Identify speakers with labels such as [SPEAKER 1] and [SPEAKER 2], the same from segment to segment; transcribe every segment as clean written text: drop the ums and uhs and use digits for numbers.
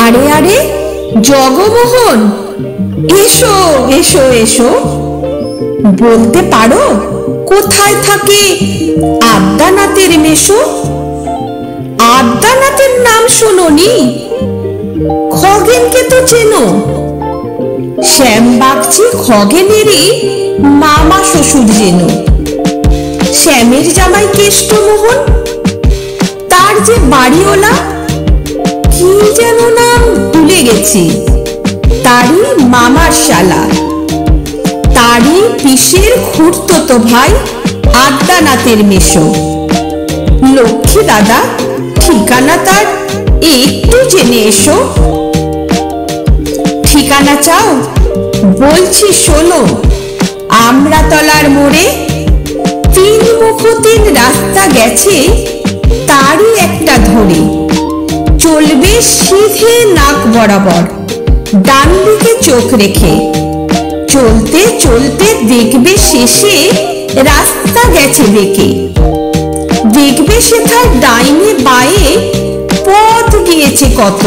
[SPEAKER 1] আরে আরে জগমোহন, এসো এসো এসো। বলতে পারো কোথায় থাকে আদ্যানাথের মেশো? আদ্যানাথের নাম শোনোনি? খগেনকে তো চেনো? শ্যামবাগচি খগেনেরই মামা শ্বশুর যেন। শ্যামের জামাই কেষ্টমোহন, তার যে বাড়িওলা, কি যেন নাম ভুলে গেছি, তারই মামার শালা, তারই পিসের খুড়তুতো ভাই আদ্যানাথের মেশো। লক্ষ্মী দাদা, ঠিকানা তার একটু জেনে এসো। ঠিকানা চাও? বলছি শোনো। আমরাতলার মোড়ে 3 মুখতিন রাস্তা গেছে, তারই একটা ধরে চলবে সিধে নাক বরাবর, ডান দিকে চোখ রেখে। চলতে চলতে দেখবে শেষে রাস্তা গেছে বেঁকে। দেখবে সেথায় ডাইনে বায়ে পথ গিয়েছে কত,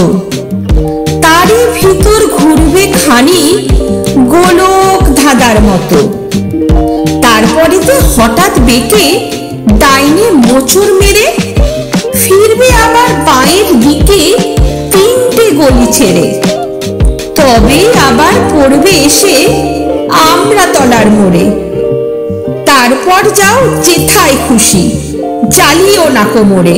[SPEAKER 1] তারই ভিতর ঘুরবে খানি গোলক ধাঁধার মতো। তারপরেতে হঠাৎ বেঁকে ডাইনে মোচড় মেরে ফিরবে আবার বাঁয়ের দিকে 3টে গলি ছেড়ে। তবে আবার পড়বে এসে আমরাতলার মোড়ে। তারপর যাও যেথায় খুশি, জ্বালিও না কোমরে।